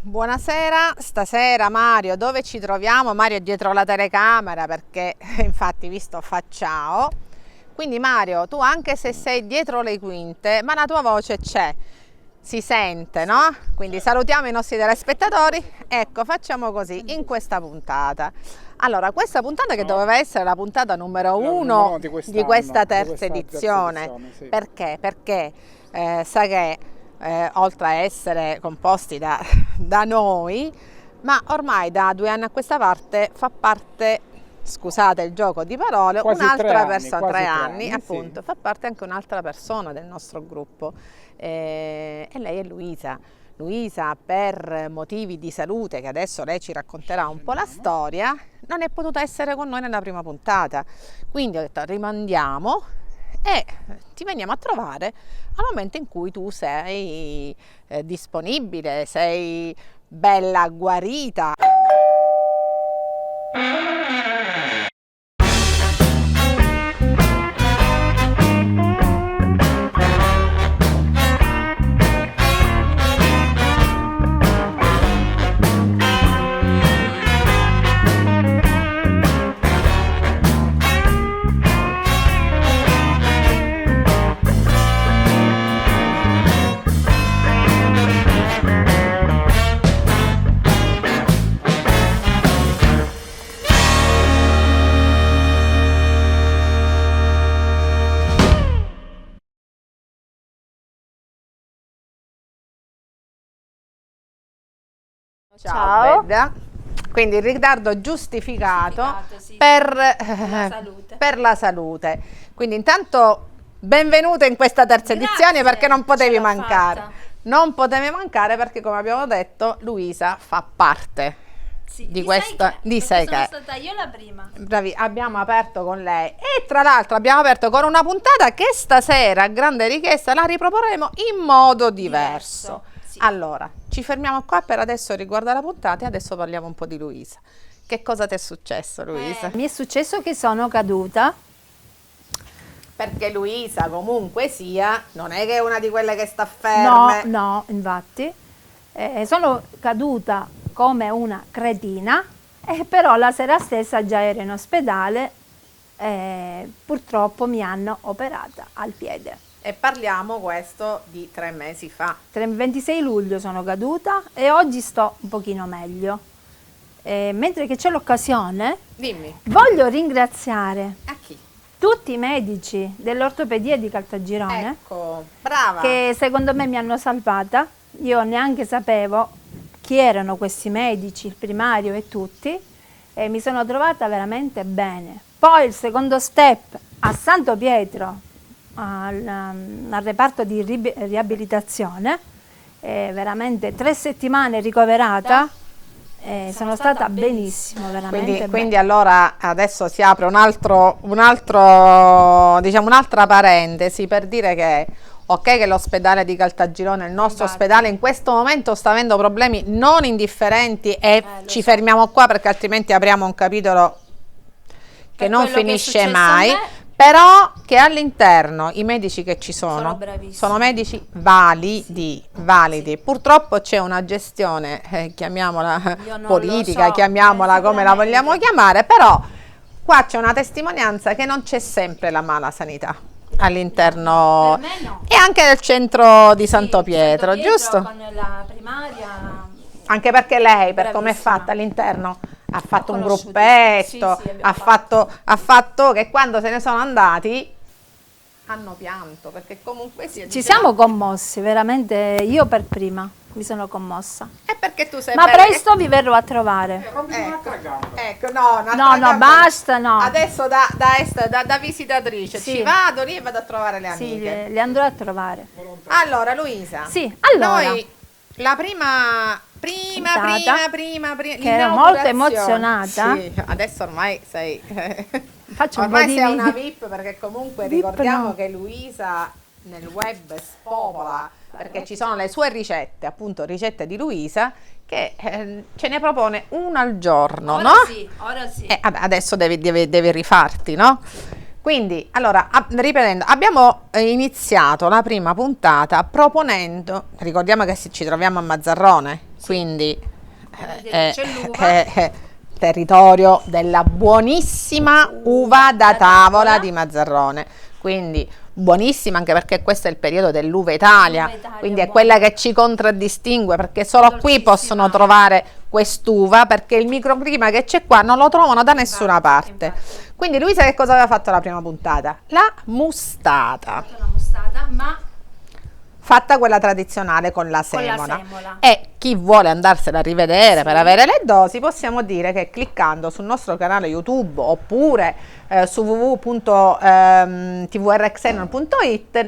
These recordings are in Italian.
buonasera. Stasera Mario, dove ci troviamo? Mario è dietro la telecamera perché infatti visto fa ciao. Quindi Mario, tu anche se sei dietro le quinte, ma la tua voce c'è, si sente, no? Quindi salutiamo i nostri telespettatori. Ecco, facciamo così in questa puntata. Allora, questa puntata che doveva essere la puntata numero uno di questa terza edizione. Sì. Perché? Perché sa che oltre a essere composti da noi, ma ormai da 2 anni a questa parte fa parte, scusate il gioco di parole, Quasi un'altra 3 persona, anni, 3 quasi 3 anni anni, appunto, sì. fa parte anche un'altra persona del nostro gruppo e lei è Luisa. Luisa, per motivi di salute, che adesso lei ci racconterà un po' la storia, non è potuta essere con noi nella prima puntata. Quindi ho detto rimandiamo e ti veniamo a trovare al momento in cui tu sei disponibile, sei bella guarita. Ciao. Bella. Quindi il ritardo giustificato sì, per la salute. la salute. Quindi intanto benvenuta in questa terza Grazie, edizione perché non potevi ce l'ho mancare. fatta. Non potevi mancare perché come abbiamo detto Luisa fa parte di questa di Sai Sai sono stata io la prima. Bravi, abbiamo aperto con lei e tra l'altro abbiamo aperto con una puntata che stasera a grande richiesta la riproporremo in modo diverso. Sì. Allora, ci fermiamo qua per adesso riguardo alla puntata e adesso parliamo un po' di Luisa. Che cosa ti è successo, Luisa? Mi è successo che sono caduta. Perché Luisa comunque sia, non è che è una di quelle che sta ferme. No, infatti. Sono caduta come una cretina, però la sera stessa già ero in ospedale e purtroppo mi hanno operata al piede. E parliamo questo di 3 mesi fa. Il 26 luglio sono caduta e oggi sto un pochino meglio. Mentre che c'è l'occasione, Dimmi, voglio ringraziare a chi? tutti i medici dell'ortopedia di Caltagirone Ecco, brava. che secondo me mi hanno salvata. Io neanche sapevo chi erano questi medici, il primario e tutti, e mi sono trovata veramente bene. Poi il secondo step a Santo Pietro, al reparto di riabilitazione, veramente 3 settimane ricoverata. Sono stata benissimo, veramente Quindi bene. allora adesso si apre diciamo un'altra parentesi per dire che ok che l'ospedale di Caltagirone, il nostro Infatti. ospedale in questo momento sta avendo problemi non indifferenti e ci fermiamo qua perché altrimenti apriamo un capitolo che Per non quello che è finisce successo a mai. me, Però che all'interno i medici che ci sono bravissimi. sono medici validi. Purtroppo c'è una gestione, chiamiamola Io non politica, lo so, chiamiamola come la sicuramente. vogliamo chiamare, però qua c'è una testimonianza che non c'è sempre la mala sanità all'interno Per me no. e anche nel centro di Sì, Santo Pietro, giusto? con la primaria. Anche perché lei, per come è Bravissima. fatta all'interno, ha fatto un conosciuti. gruppetto, Sì, abbiamo ha fatto che quando se ne sono andati hanno pianto, perché comunque sia Ci siamo commossi, veramente, io per prima mi sono commossa. è perché tu sei Ma bella presto vi verrò a trovare. ecco, no, No, basta, no. Adesso da visitatrice Sì. ci vado lì e vado a trovare le Sì, amiche. li andrò a trovare. Allora Luisa, Sì, allora. noi la prima Puntata, che ero molto emozionata. Sì, adesso ormai sei Faccio un ormai po' di sei una video. VIP perché comunque VIP ricordiamo no. che Luisa nel web spopola perché ci sono le sue ricette, appunto ricette di Luisa che ce ne propone una al giorno, Ora no? sì, ora sì. Adesso devi rifarti, no? Quindi, allora, ripetendo, abbiamo iniziato la prima puntata proponendo, ricordiamo che ci troviamo a Mazzarrone, quindi c'è l'uva. territorio della buonissima uva da tavola di Mazzarrone, quindi buonissima anche perché questo è il periodo dell'uva Italia, L'uva Italia, quindi è buona. quella che ci contraddistingue, perché solo qui possono trovare quest'uva, perché il microclima che c'è qua non lo trovano da nessuna parte. Quindi Luisa che cosa aveva fatto la prima puntata? La mustata, Una mustata, ma fatta quella tradizionale con la con la semola. semola. E chi vuole andarsela a rivedere per avere le dosi, possiamo dire che cliccando sul nostro canale YouTube oppure su www.tvrxenon.it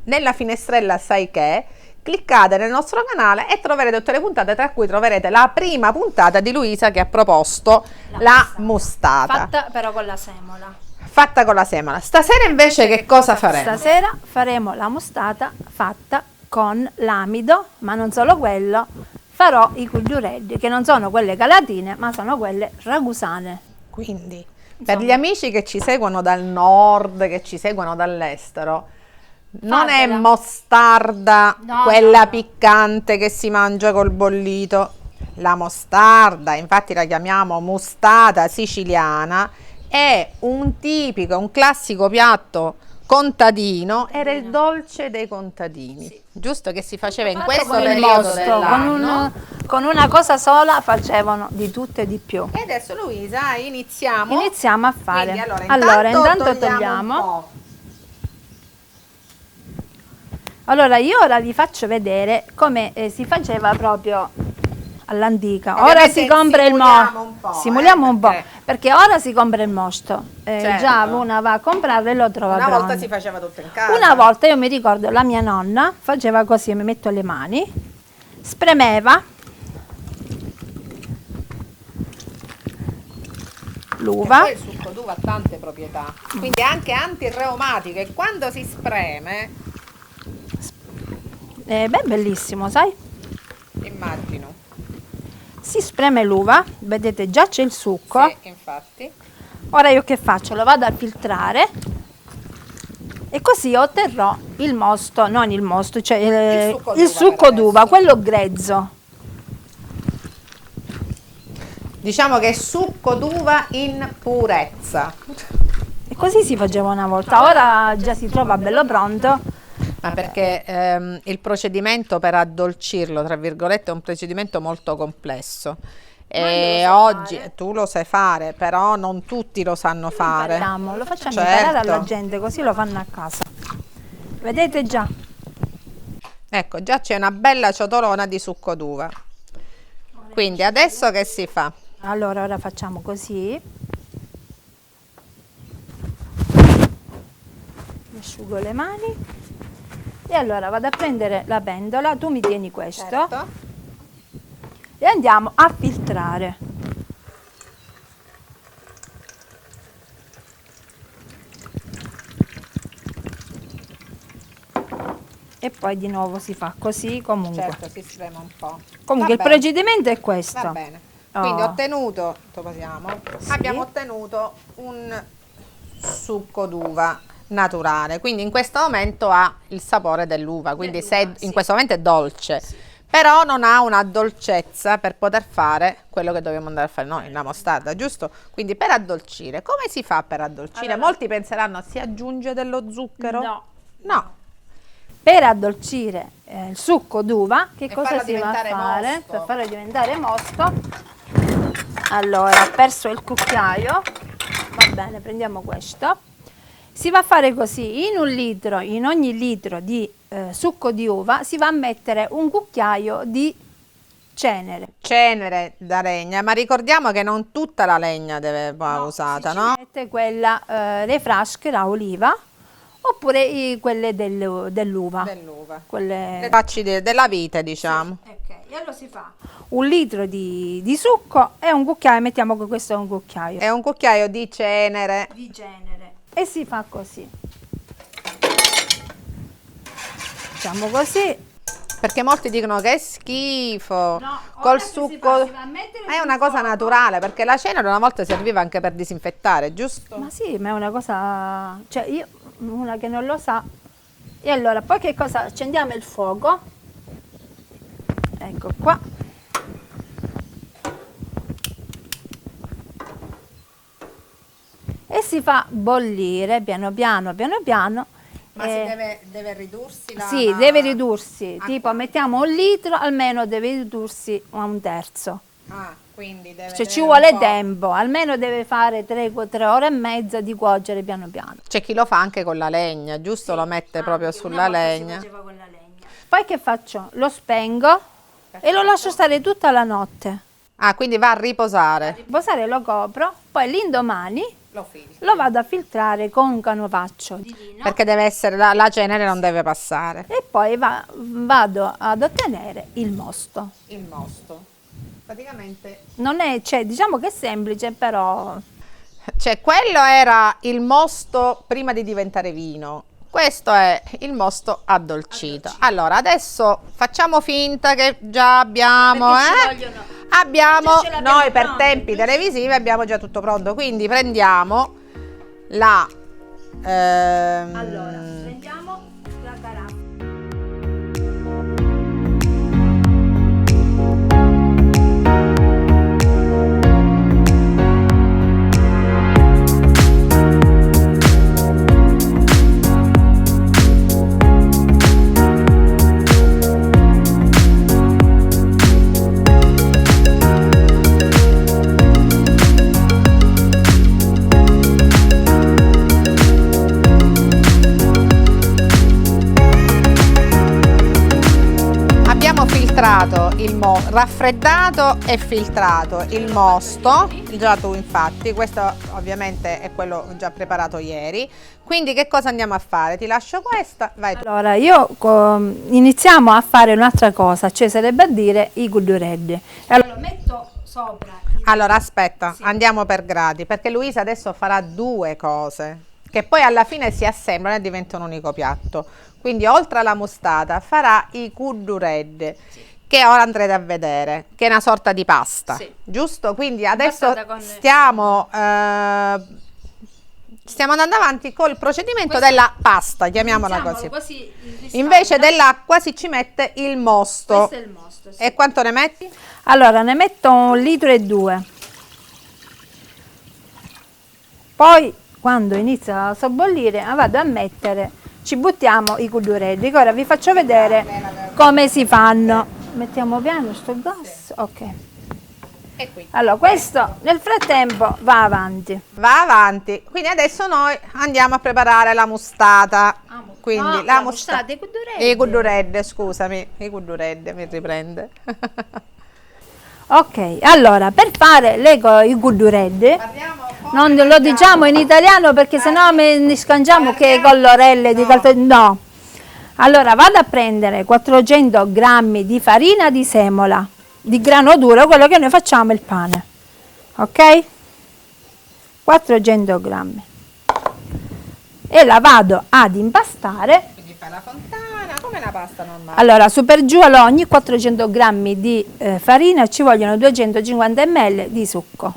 nella finestrella sai che, cliccate nel nostro canale e troverete tutte le puntate, tra cui troverete la prima puntata di Luisa che ha proposto la mustata. Fatta però con la semola. Fatta con la semola. Stasera invece che cosa faremo? Stasera faremo la mustata fatta con l'amido, ma non solo quello, farò i cugliurelli, che non sono quelle calatine, ma sono quelle ragusane. Quindi, per gli amici che ci seguono dal nord, che ci seguono dall'estero, non è Fatela. mostarda No, quella no. piccante che si mangia col bollito. La mostarda, infatti la chiamiamo mustata siciliana, è un classico piatto contadino, era il dolce dei contadini, giusto, che si faceva in questo Con il periodo mosto, dell'anno. con una cosa sola facevano di tutto e di più. E adesso Luisa iniziamo. Iniziamo a fare. Quindi, Allora, intanto un togliamo. po'. Allora, io ora vi faccio vedere come si faceva proprio all'antica. Ora Ovviamente si compra il simuliamo un po', mosto. Simuliamo un po', perché- perché ora si compra il mosto. Certo. Già una va a comprare e lo trova Una volta pronto. si faceva tutto in casa. Una volta io mi ricordo la mia nonna faceva così, mi metto le mani, spremeva l'uva. Poi il succo d'uva ha tante proprietà, quindi è anche antireumatico e quando si spreme, Beh, bellissimo, sai? immagino. Si spreme l'uva, vedete già c'è il succo. Sì, infatti. Ora io che faccio? Lo vado a filtrare e così otterrò il mosto, non il mosto, cioè il succo d'uva, quello grezzo. Diciamo che è succo d'uva in purezza. E così si faceva una volta, ora già si trova bello pronto. Ma perché il procedimento per addolcirlo, tra virgolette, è un procedimento molto complesso. E oggi tu lo sai fare, però non tutti lo sanno fare. Impariamo, lo facciamo Certo. imparare alla gente, così lo fanno a casa. Vedete già? Ecco, già c'è una bella ciotolona di succo d'uva. Quindi adesso che si fa? Allora, ora facciamo così. Mi asciugo le mani. E allora vado a prendere la pentola, tu mi tieni questo Certo. e andiamo a filtrare. E poi di nuovo si fa così comunque. Certo, si spreme un po'. Comunque Va il bene, procedimento è questo. va bene. Quindi Oh. ottenuto, abbiamo ottenuto un succo d'uva naturale, quindi in questo momento ha il sapore dell'uva, quindi in questo momento è dolce, però non ha una dolcezza per poter fare quello che dobbiamo andare a fare noi, la mostarda, giusto? Quindi per addolcire, come si fa per addolcire? Allora- Molti penseranno si aggiunge dello zucchero? No. Per addolcire il succo d'uva, che E cosa farlo si va a diventare fare? mosto. Per farlo diventare mosto, allora ho perso il cucchiaio, va bene, prendiamo questo. Si va a fare così, in ogni litro di succo di uva si va a mettere un cucchiaio di cenere. Cenere da legna, ma ricordiamo che non tutta la legna deve essere usata, no? Si mette quella dei frasche, la oliva, oppure quelle dell'uva. Dell'uva. Quelle... Le facci della vite, diciamo. Ok, e allora si fa un litro di succo e un cucchiaio, mettiamo che questo è un cucchiaio È un cucchiaio di cenere. di cenere e si fa così. Facciamo così Perché molti dicono che è schifo, No, col ora che succo. si fa a mettere È sul una cosa fuoco. naturale, perché la cenere una volta serviva anche per disinfettare, giusto? Ma sì, ma è una cosa, cioè io, una che non lo sa. E allora, poi che cosa? Accendiamo il fuoco. Ecco qua. E si fa bollire piano piano, piano piano. Ma deve ridursi Sì, deve ridursi, tipo mettiamo 1 litro, almeno deve ridursi a 1/3. Ah, quindi deve Cioè ci vuole tempo, almeno deve fare 3 ore e mezza di cuocere piano piano. C'è chi lo fa anche con la legna, giusto? Lo mette proprio sulla legna. Poi che faccio? Lo spengo e lo lascio stare tutta la notte. Ah, quindi va a riposare. Riposare lo copro, poi l'indomani Lo filtro. lo vado a filtrare con un canovaccio Perché deve essere, la cenere non deve passare. e poi vado ad ottenere il mosto. Il mosto. Praticamente. Non è, cioè, diciamo che è semplice, però Cioè, quello era il mosto prima di diventare vino. Questo è il mosto addolcito. Allora, adesso facciamo finta che già abbiamo, abbiamo, Già ce l'abbiamo noi per pronto, tempi televisivi abbiamo già tutto pronto, quindi prendiamo la... allora prendiamo la caraffa. Abbiamo filtrato raffreddato e filtrato il mosto, già tu infatti, questo ovviamente è quello già preparato ieri. Quindi che cosa andiamo a fare? Ti lascio questa, vai tu. Allora, iniziamo a fare un'altra cosa, cioè sarebbe a dire i gudureddi. Allora, lo metto sopra. Allora aspetta, andiamo per gradi, perché Luisa adesso farà due cose, che poi alla fine si assemblano e diventano un unico piatto. Quindi oltre alla mustata farà i cudduredde, che ora andrete a vedere, che è una sorta di pasta, Sì. giusto? Quindi adesso Impastata con- stiamo andando avanti col procedimento della pasta, chiamiamola Iniziamolo così. riscalda. Invece dell'acqua si ci mette il mosto. Questo è il mosto, sì. E quanto ne metti? Allora, ne metto 1,2 litri. Poi, quando inizia a sobbollire, vado a mettere, ci buttiamo i cuddureddi, che ora vi faccio vedere come si fanno. Mettiamo piano sto gas, ok. E qui. Allora, questo nel frattempo va avanti. Va avanti. Quindi adesso noi andiamo a preparare la mustata. Quindi No, la la mustata. mustata, i cuddureddi. I cudduredde, scusami, i cudduredde mi riprende. Ok, allora, per fare i cuddureddi, non lo diciamo in italiano perché sennò ne scangiamo che con l'orelle di no. Allora, vado a prendere 400 grammi di farina di semola, di grano duro, quello che noi facciamo il pane. Ok? 400 grammi. E la vado ad impastare. Quindi fai la fontana come la pasta normale. Allora, su per giù, allora, ogni 400 grammi di farina ci vogliono 250 ml di succo.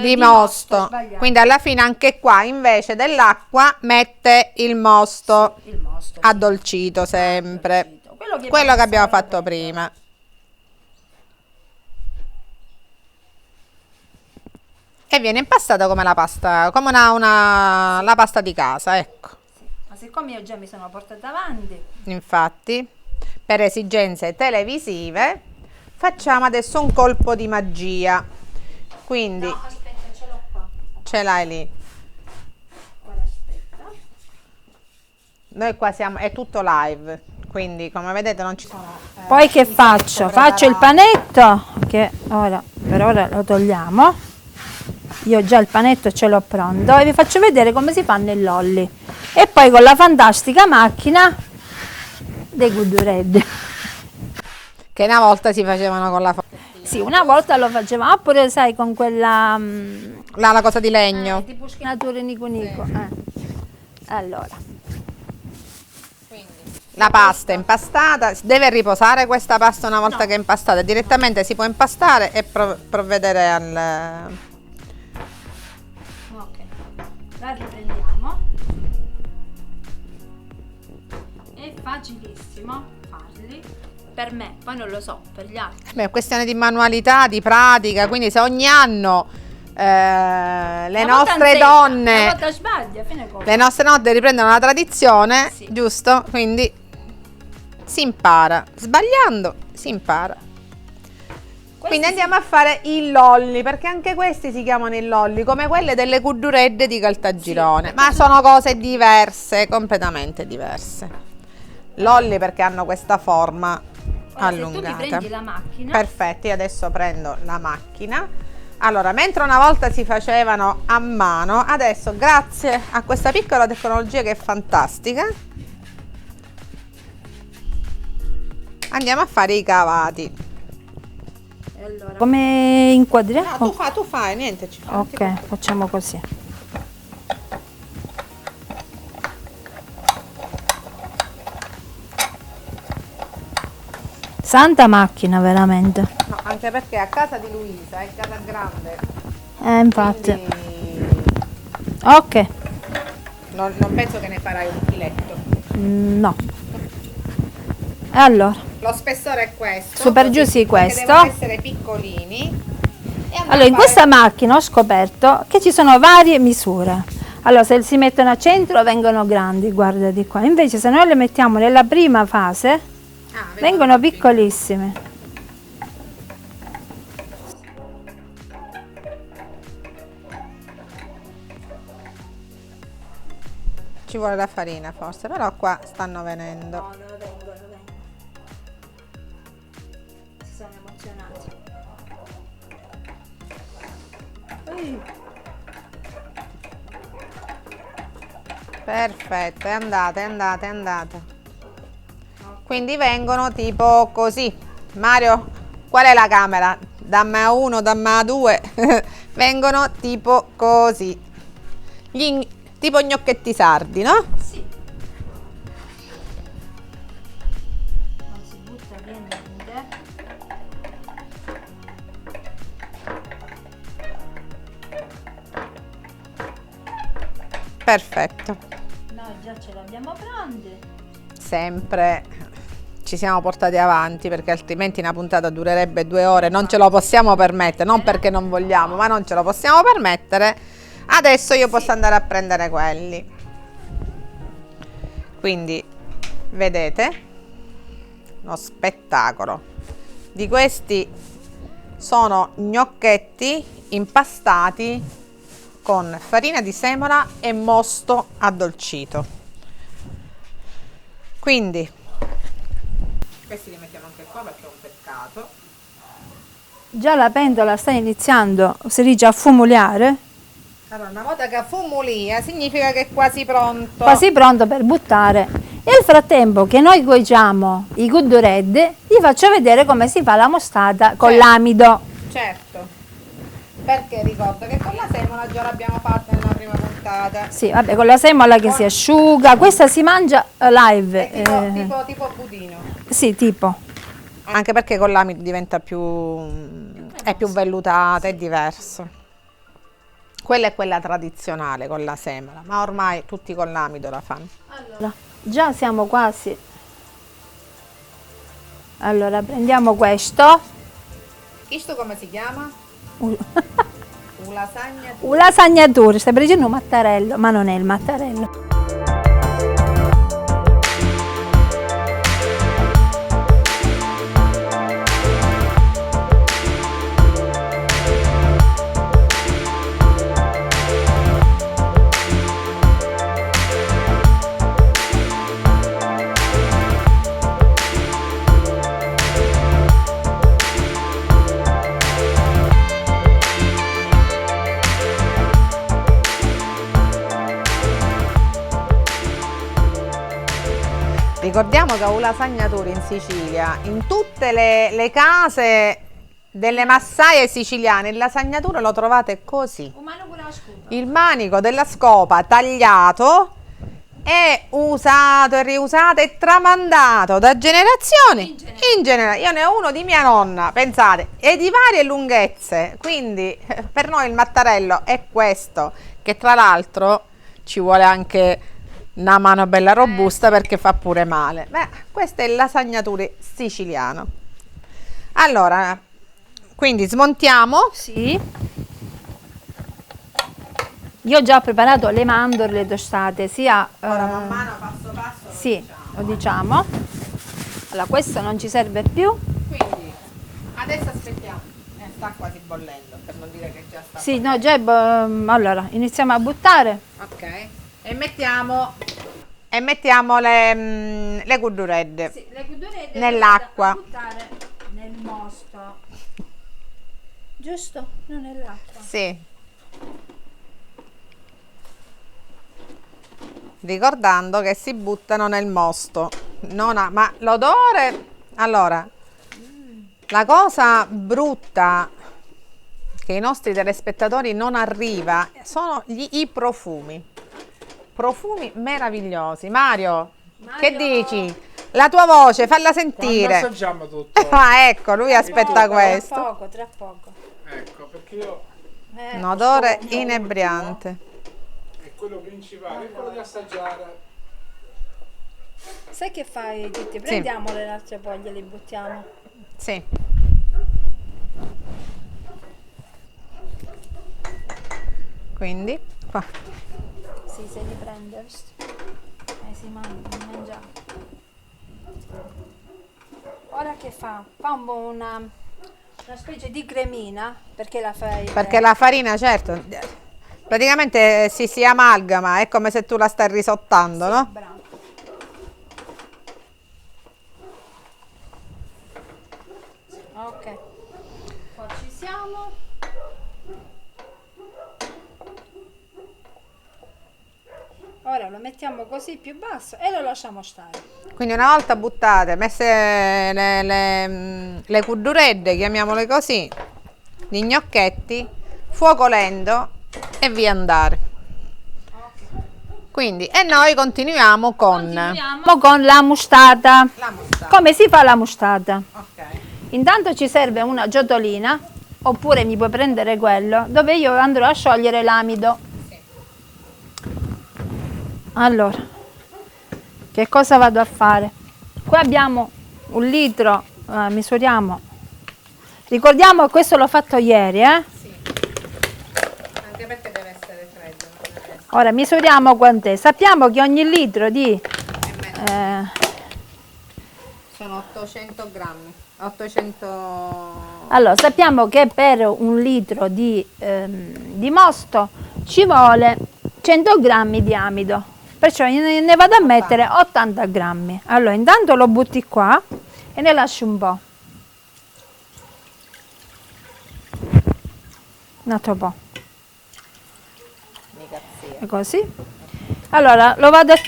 Di mosto. sbagliato. Quindi alla fine anche qua invece dell'acqua mette il mosto Il mosto. addolcito sempre. Quello che abbiamo fatto prima. E viene impastato come la pasta, come la pasta di casa, ecco. Ma siccome io già mi sono portata avanti, Infatti, per esigenze televisive, facciamo adesso un colpo di magia. Quindi aspetta, ce l'ho qua. ce l'hai lì. Ora aspetta. Noi qua siamo, è tutto live, quindi come vedete non ci sono. Poi che faccio? Faccio il panetto, che ora per ora lo togliamo. Io già il panetto ce l'ho pronto e vi faccio vedere come si fanno i lolli. E poi con la fantastica macchina dei cuddureddi. Che una volta si facevano con la Sì, una volta lo facevamo, oppure sai con quella la cosa di legno. tipo schianatura Nico Nico. Allora, la pasta impastata. Deve riposare questa pasta una volta che è impastata? Direttamente si può impastare e provvedere al... Ok, la riprendiamo. È facilissimo farli, per me, poi non lo so, per gli altri. Beh, è questione di manualità, di pratica, quindi se ogni anno le nostre donne, le nostre nonne riprendono la tradizione, sì, giusto? Quindi si impara, sbagliando si impara. Quindi andiamo a fare i lolli, perché anche questi si chiamano i lolli, come quelle delle cudduredde di Caltagirone, sì, ma sono cose diverse, completamente diverse. Lolli perché hanno questa forma allungata. Se tu mi prendi la macchina. Perfetto, io adesso prendo la macchina. Allora, mentre una volta si facevano a mano, adesso grazie a questa piccola tecnologia che è fantastica, andiamo a fare i cavati. Allora, come inquadriamo? No, tu fai, niente. Ok, facciamo così. Santa macchina, veramente. No, anche perché a casa di Luisa è casa grande. Infatti. Quindi Ok. non penso che ne farai un chiletto. No. Allora. Lo spessore è questo. Su per giù sì, questo. Devono essere piccolini. Allora, in questa macchina ho scoperto che ci sono varie misure. Allora, se si mettono a centro vengono grandi, guarda di qua. Invece se noi le mettiamo nella prima fase, vengono piccolissime. Ci vuole la farina forse, però qua stanno venendo. No, non vengono. Si sono emozionati. Perfetto, è andata. Quindi vengono tipo così. Mario, qual è la camera? Dammi a 1, dammi a 2. Vengono tipo così. Tipo gnocchetti sardi, no? Sì. Non si butta via niente. Perfetto. Noi già ce l'abbiamo pronti. Sempre ci siamo portati avanti, perché altrimenti una puntata durerebbe 2 ore, non ce lo possiamo permettere, non perché non vogliamo, ma non ce lo possiamo permettere. Adesso io posso andare a prendere quelli. Quindi vedete uno spettacolo di questi, sono gnocchetti impastati con farina di semola e mosto addolcito. Quindi questi li mettiamo anche qua perché è un peccato. Già la pentola sta iniziando, si dice, a fumuliare. Allora, una volta che fumulia significa che è quasi pronto. Quasi pronto per buttare. Nel frattempo che noi cuociamo i cudduredde, vi faccio vedere come si fa la mostata con l'amido. Certo, perché ricordo che con la semola già l'abbiamo fatta nella prima puntata. Sì, vabbè, con la semola che si asciuga. Questa si mangia live. È tipo budino. Sì, tipo. Anche perché con l'amido diventa è più vellutata, è diverso. Quella è quella tradizionale con la semola, ma ormai tutti con l'amido la fanno. Allora, già siamo quasi. Allora, prendiamo questo. Questo come si chiama? Lasagna. Un lasagnatura, stai per dire un mattarello, ma non è il mattarello. Ricordiamo che un lasagnatura in Sicilia, in tutte le case delle massaie siciliane, il lasagnatura lo trovate così. Il manico della scopa tagliato è usato e riusato e tramandato da generazioni in generazione. Io ne ho uno di mia nonna, pensate, e di varie lunghezze, quindi per noi il mattarello è questo, che tra l'altro ci vuole anche una mano bella robusta perché fa pure male. Beh, questo è il lasagnature siciliano. Allora, quindi smontiamo. Sì. Io ho già preparato le mandorle tostate, sia Ora man mano, passo passo, sì, lo diciamo. Allora, questo non ci serve più. quindi adesso aspettiamo, sta quasi bollendo, per non dire che già sta Sì, no, già allora, iniziamo a buttare. ok, e mettiamo le cudduredde Sì, le cudurette nell'acqua. buttare nel mosto. Giusto? Non nell'acqua. Sì, ricordando che si buttano nel mosto. Ma l'odore, allora, la cosa brutta che i nostri telespettatori non arriva sono i profumi meravigliosi. Mario, che dici? La tua voce, falla Quando sentire. assaggiamo tutto. Ah, ecco, lui aspetta questo. Tra poco. Ecco, perché io Un odore inebriante. è quello principale, è quello di assaggiare. Sai che fai, Giutti? Prendiamo le altre foglie e le buttiamo. Sì. Quindi, qua. Sì, se li prende, visto? Si mangia. Ora che fa? Fa un po' una specie di cremina, perché la fai? Perché la farina, certo, praticamente si amalgama, è come se tu la stai risottando, no? Bravo. Ok, qua ci siamo. Ora lo mettiamo così più basso e lo lasciamo stare. Quindi una volta buttate, messe le cudduredde, chiamiamole così, gli gnocchetti, fuoco lento e via andare. Quindi, e noi continuiamo con la mustata. la mustata. Come si fa la mustata? Ok. Intanto ci serve una giotolina, oppure mi puoi prendere quello, dove io andrò a sciogliere l'amido. Allora, che cosa vado a fare? Qui abbiamo un litro, misuriamo. Ricordiamo che questo l'ho fatto ieri, Sì. Anche perché deve essere freddo. Non deve essere... Ora misuriamo quant'è. Sappiamo che ogni litro di... Sono 800 grammi. 800... allora, sappiamo che per un litro di mosto ci vuole 100 grammi di amido. Perciò ne vado a mettere 80 grammi. Allora, intanto lo butti qua e ne lasci un po'. Un altro po'. E così. Allora,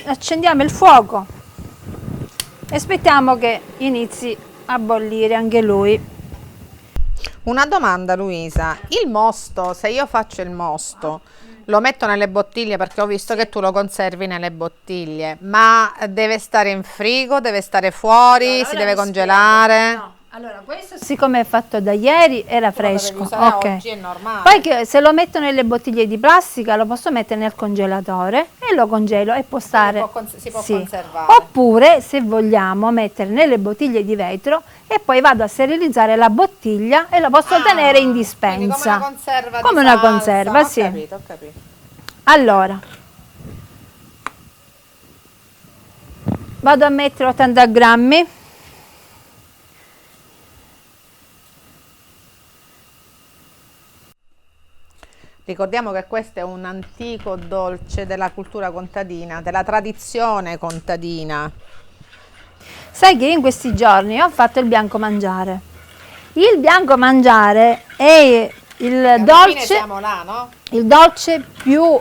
accendiamo il fuoco e aspettiamo che inizi a bollire anche lui. Una domanda, Luisa, il mosto, se io faccio il mosto, lo metto nelle bottiglie perché ho visto che tu lo conservi nelle bottiglie, ma deve stare in frigo, deve stare fuori, Allora, si ora deve vi congelare? spiego. No. Allora, questo siccome è fatto da ieri era fresco, ok. Oggi è normale. Poi che se lo metto nelle bottiglie di plastica lo posso mettere nel congelatore e lo congelo e può stare. Si può sì. conservare. Oppure se vogliamo mettere nelle bottiglie di vetro e poi vado a sterilizzare la bottiglia e la posso tenere in dispensa. Come una conserva di Come una salsa. conserva, Ho sì. capito, ho capito. Allora, vado a mettere 80 grammi. Ricordiamo che questo è un antico dolce della cultura contadina, della tradizione contadina. Sai che in questi giorni ho fatto il bianco mangiare. Il bianco mangiare è il dolce, Siamo là, no? il dolce più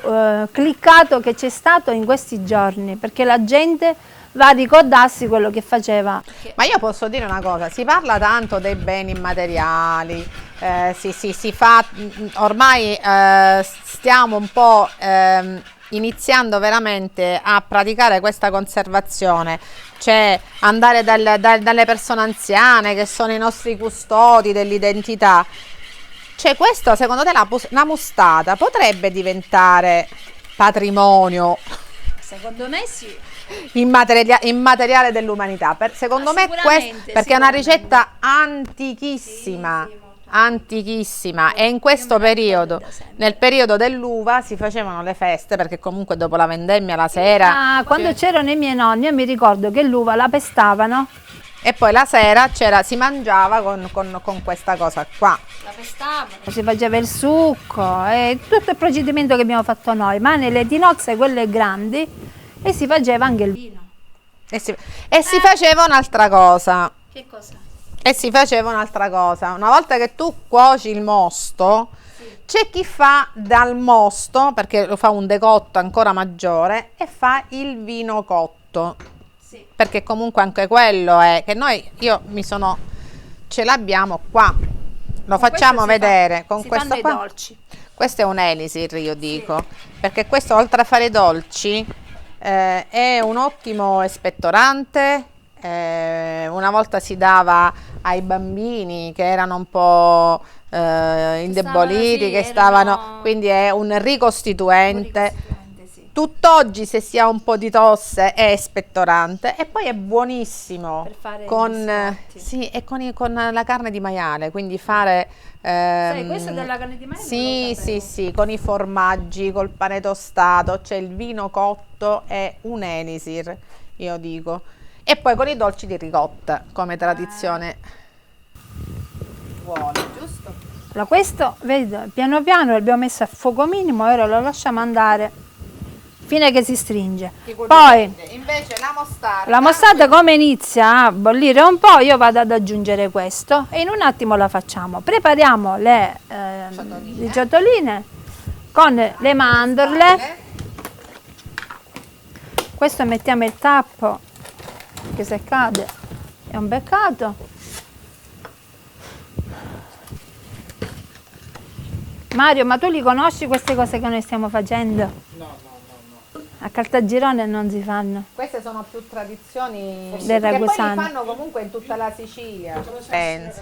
cliccato che c'è stato in questi giorni, perché la gente va a ricordarsi quello che faceva. Ma io posso dire una cosa, si parla tanto dei beni immateriali, si fa, ormai stiamo un po' iniziando veramente a praticare questa conservazione, cioè andare dalle persone anziane che sono i nostri custodi dell'identità, cioè questo secondo te la mostata potrebbe diventare patrimonio Secondo me sì. immateriale dell'umanità? Secondo me Sicuramente, perché è una sicuramente. ricetta antichissima. Sì, molto Antichissima, e in questo Io me la periodo, ricordo da sempre. nel periodo dell'uva, si facevano le feste, perché comunque dopo la vendemmia la sera, Ah, quando c'erano i miei nonni, io mi ricordo che l'uva la pestavano. e poi la sera si mangiava con questa cosa qua. La pestavano. Si faceva il succo e tutto il procedimento che abbiamo fatto noi, ma nelle tinozze quelle grandi, e si faceva anche il vino. E si faceva un'altra cosa. Che cosa? E si faceva un'altra cosa. Una volta che tu cuoci il mosto, c'è chi fa dal mosto, perché lo fa un decotto ancora maggiore, e fa il vino cotto. Sì. Perché comunque anche quello è che ce l'abbiamo qua. Lo facciamo vedere con questo qua. dolci. Questo è un elisir, io dico, perché questo oltre a fare i dolci è un ottimo espettorante. Una volta si dava ai bambini che erano un po' indeboliti, sì, che stavano, erano- quindi è un ricostituente. Sì. Tutt'oggi, se si ha un po' di tosse, è espettorante, e poi è buonissimo Per fare i con, biscotti. sì, e con la carne di maiale, quindi fare Sai, questo della carne di maiale non sì, lo sapevo. sì, con i formaggi, col pane tostato, c'è il vino cotto, è un elisir, io dico. E poi con i dolci di ricotta, come tradizione vuole, giusto? Allora, questo, vedi, piano piano l'abbiamo messo a fuoco minimo e ora lo lasciamo andare fino a che si stringe. Poi invece la la mostarda come inizia a bollire un po', io vado ad aggiungere questo e in un attimo la facciamo. Prepariamo le ciotoline con le mandorle. Questo mettiamo il tappo, che se cade è un peccato. Mario, ma tu li conosci queste cose che noi stiamo facendo? No. A Caltagirone non si fanno. Queste sono più tradizioni Del che poi li ragusano. fanno comunque in tutta la Sicilia. Penso. Penso.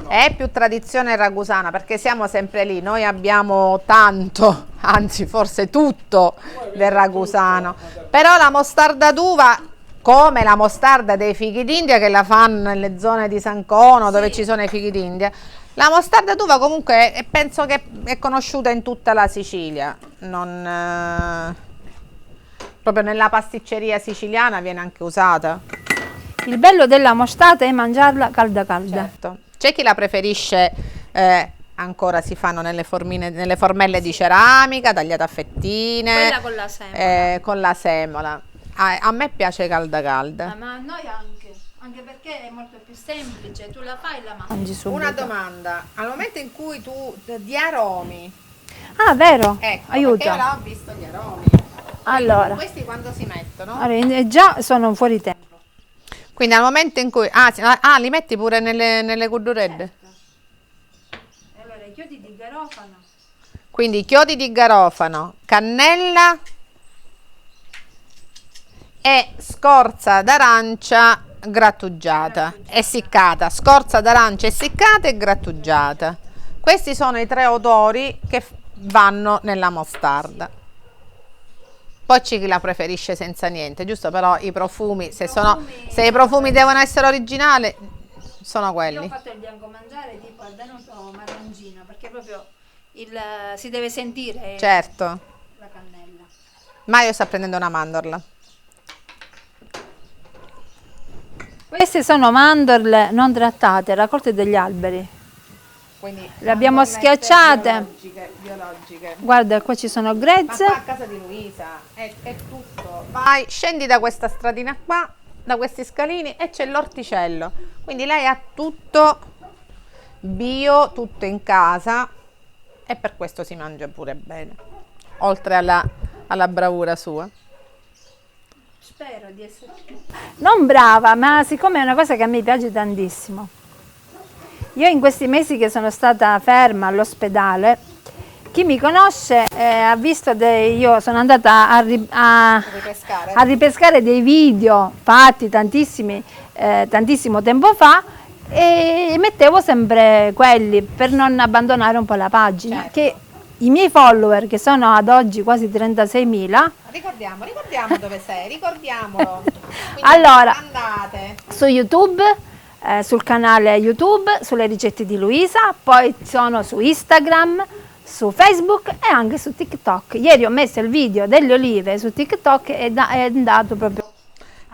È più tradizione ragusana, perché siamo sempre lì, noi abbiamo tanto, anzi forse tutto del ragusano, però la mostarda d'uva, come la mostarda dei fichi d'India, che la fanno nelle zone di San Cono dove ci sono i fichi d'India, la mostarda d'uva comunque penso che è conosciuta in tutta la Sicilia, proprio nella pasticceria siciliana viene anche usata. Il bello della mostata è mangiarla calda calda. Certo. C'è chi la preferisce, ancora si fanno nelle formelle di ceramica, tagliate a fettine. Quella con la semola. Con la semola. A me piace calda calda. Ma a noi anche perché è molto più semplice, tu la fai e la mangi subito. Una domanda, al momento in cui tu di aromi, Ah, vero? ecco, perché Aiuta. io là ho visto gli aromi. Allora, Questi quando si mettono? già sono fuori tempo. Quindi al momento in cui, li metti pure nelle cudduredde? Allora, i chiodi di garofano. Quindi chiodi di garofano, cannella e scorza d'arancia grattugiata, essiccata, scorza d'arancia essiccata e grattugiata. Questi sono i tre odori che vanno nella mostarda. Poi c'è chi la preferisce senza niente, giusto? Però i profumi, se i profumi devono essere originali, sono Io ho quelli. fatto il bianco mangiare tipo al venuto marroncino, perché proprio si deve sentire Certo. la cannella. Mario sta prendendo una mandorla. Queste sono mandorle non trattate, raccolte dagli alberi. Quindi Le abbiamo schiacciate. biologiche. Guarda, qua ci sono Ma grezze. qua a casa di Luisa è tutto. Vai, scendi da questa stradina qua, da questi scalini, e c'è l'orticello. Quindi lei ha tutto bio, tutto in casa, e per questo si mangia pure bene. Oltre alla bravura sua. Spero di essere non brava, ma siccome è una cosa che a me piace tantissimo. Io in questi mesi che sono stata ferma all'ospedale Chi mi conosce ha visto io sono andata a ripescare dei video fatti tantissimo tempo fa e mettevo sempre quelli per non abbandonare un po' la pagina. Certo. Che i miei follower, che sono ad oggi quasi 36.000, Ricordiamo dove sei, ricordiamolo. Quindi allora, andate su YouTube, sul canale YouTube, sulle ricette di Luisa, poi sono su Instagram, su Facebook e anche su TikTok. Ieri ho messo il video delle olive su TikTok e è andato proprio.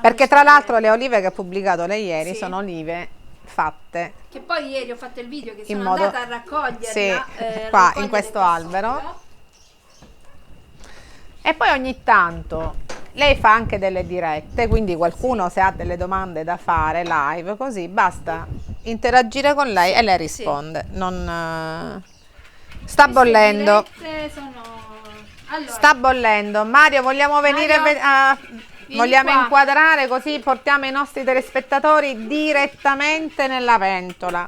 perché tra l'altro le olive che ha pubblicato lei ieri Sì. sono olive fatte Che poi ieri ho fatto il video che in sono modo andata a raccoglierla. sì, a qua in raccogliere questo albero. E poi ogni tanto lei fa anche delle dirette, quindi qualcuno se ha delle domande da fare live, così basta interagire con lei e lei risponde. Non sta bollendo. Allora, Sta bollendo. Mario, vogliamo venire Mario, vogliamo qua. inquadrare così portiamo i nostri telespettatori direttamente nella pentola.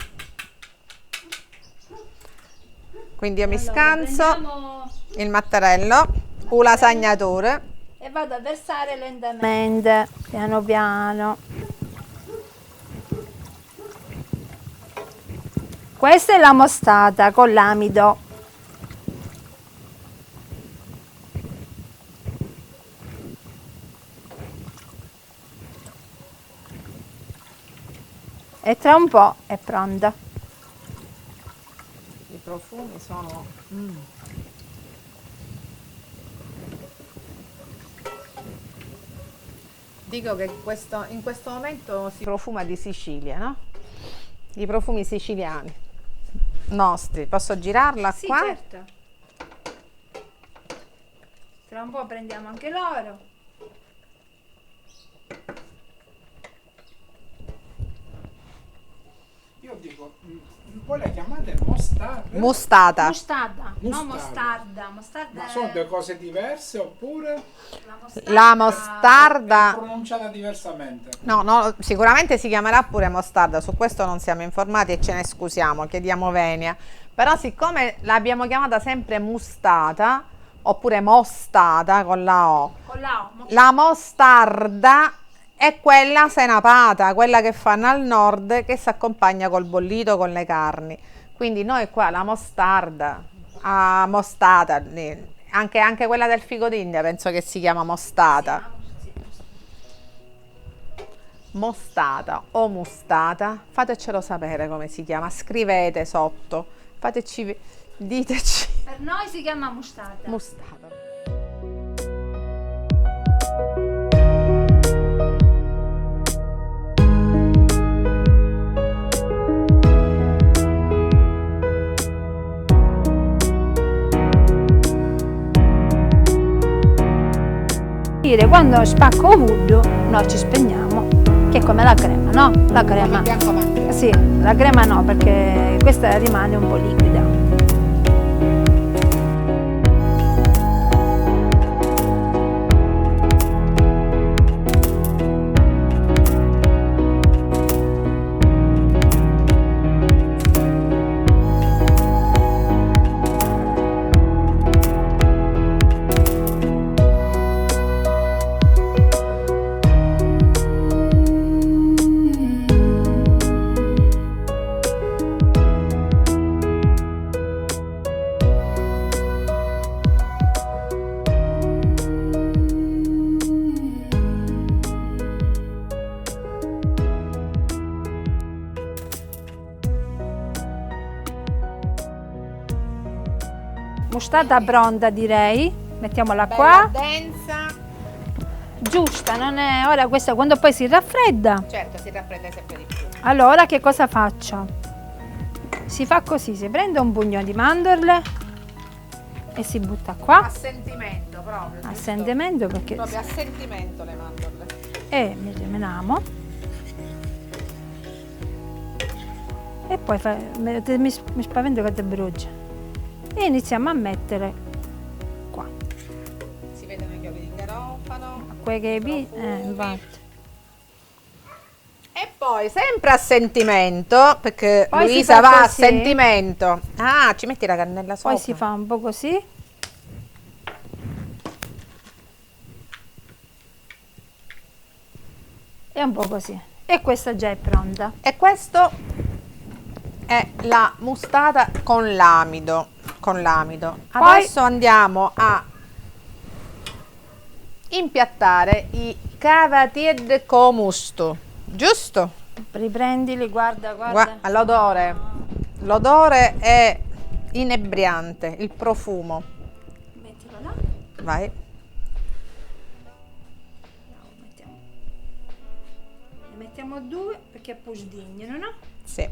Quindi io mi scanso prendiamo il mattarello, un lasagnatore. e vado a versare lentamente, piano piano. Questa è la mostata con l'amido. E tra un po' è pronta. I profumi sono Dico che in questo momento si profuma di Sicilia, no? I profumi siciliani nostri. Posso girarla Sì, qua? certo. Tra un po' prendiamo anche l'oro. Io dico, voi la chiamate mostarda? Mustata. Mostarda, non Mostarda. mostarda. Mostarda Ma sono due cose diverse oppure La è mostarda. pronunciata diversamente? No, sicuramente si chiamerà pure mostarda, su questo non siamo informati e ce ne scusiamo, chiediamo venia. Però siccome l'abbiamo chiamata sempre mustata, oppure mostata con la O, con la O. la mostarda è quella senapata, quella che fanno al nord che si accompagna col bollito, con le carni. Quindi noi qua la mostarda, mostata, anche quella del figo d'India penso che si chiama mostata. Mostata o mustata, fatecelo sapere come si chiama, scrivete sotto, diteci Per noi si chiama mostarda. mustata. Quando spacco ovunque noi ci spegniamo, che è come la crema, no? La crema. Sì, la crema no, perché questa rimane un po' liquida. Mostarda pronta, direi. Mettiamola qua. Densa. Giusta, non è ora questa quando poi si raffredda. Certo, si raffredda sempre di più. Allora che cosa faccio? Si fa così, si prende un pugno di mandorle e si butta qua. A sentimento proprio. A giusto? sentimento perché Proprio a sentimento le mandorle. e mi rimeniamo. E poi mi spavento che ti brucia. E iniziamo a mettere qua. Si vedono i chiodi di garofano. Quei che infatti. E poi Poi, sempre a sentimento, perché Poi si Luisa fa va a così. sentimento. Ah, ci metti la cannella sopra. Poi si fa un po' così. E un po' così. E questa già è pronta. E questo è la mustata con l'amido. Adesso andiamo a impiattare i cavatied con musto, giusto? Riprendili, guarda, guarda. L'odore. L'odore è inebriante, il profumo. Mettilo là. Vai. Ne mettiamo 2 perché poi sdignano, no? Sì.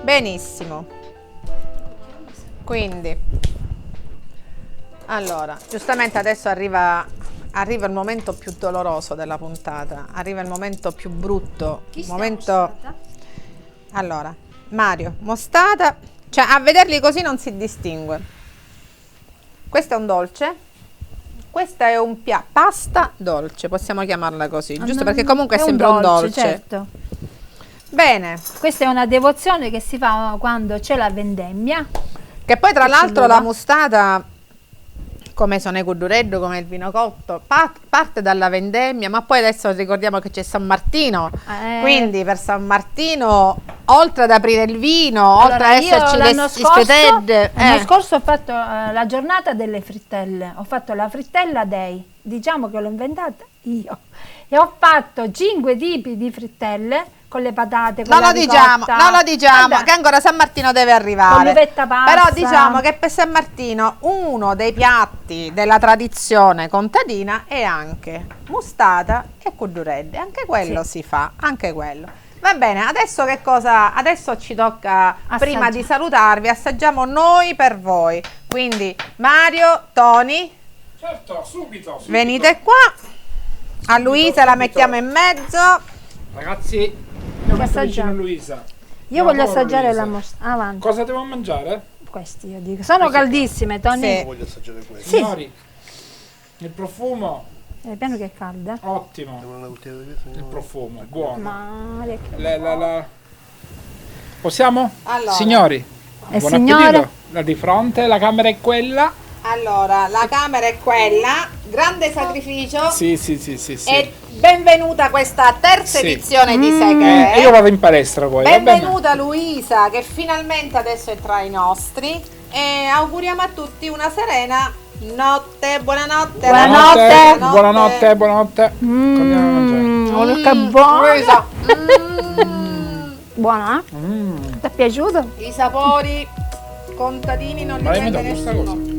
Benissimo. Quindi, allora, giustamente adesso arriva il momento più doloroso della puntata, arriva il momento più brutto, il momento... Allora, Mario, mostata, cioè a vederli così non si distingue. Questo è un dolce, questa è un pasta dolce, possiamo chiamarla così, giusto? Perché comunque è sempre un dolce. Certo. Bene. Questa è una devozione che si fa quando c'è la vendemmia. Che poi tra Che l'altro ci la vuole. mustata, come sono i cuddureddo, come il vino cotto, parte dalla vendemmia, ma poi adesso ricordiamo che c'è San Martino, quindi per San Martino, oltre ad aprire il vino, oltre ad esserci l'anno spetted, scorso ho fatto la giornata delle frittelle, ho fatto la frittella day, diciamo che l'ho inventata io, e ho fatto 5 tipi di frittelle con le patate, con non la lo diciamo, ricotta. non lo diciamo, Vabbè, che ancora San Martino deve arrivare. con l'uvetta passa. Però diciamo che per San Martino uno dei piatti della tradizione contadina è anche mustata e cudduredde, anche quello si fa, anche quello. Va bene, adesso che cosa? Adesso ci tocca, prima di salutarvi, assaggiamo noi per voi. Quindi Mario, Tony, Certo, subito. venite qua. A Luisa la mettiamo in mezzo. Ragazzi, Voglio metto vicino assaggiare. Luisa. Io voglio Adoro assaggiare Luisa. la mostata. Avanti. Cosa devo mangiare? Questi io dico. Sono caldissime, Tony. Sì. Voglio assaggiare questo. Sì. Signori, il profumo, Piano che è calda. ottimo. Una bottiglia di questo. Il profumo, è buono. Male che... Possiamo? Allora. Signori, buon signore? appetito. La di fronte, la camera è quella. Allora, la camera è quella, grande sacrificio. Sì. E benvenuta a questa terza Sì. edizione di E Seghe. io vado in palestra poi, va bene? Benvenuta Luisa, che finalmente adesso è tra i nostri. E auguriamo a tutti una serena notte. Buonanotte. Buonanotte. Buonanotte, buonanotte. Continuiamo a mangiare. Che buono. Luisa, Buona? Mm. Ti è piaciuto? i sapori contadini non li Ma lei mi prende dà questa nessuno. cosa?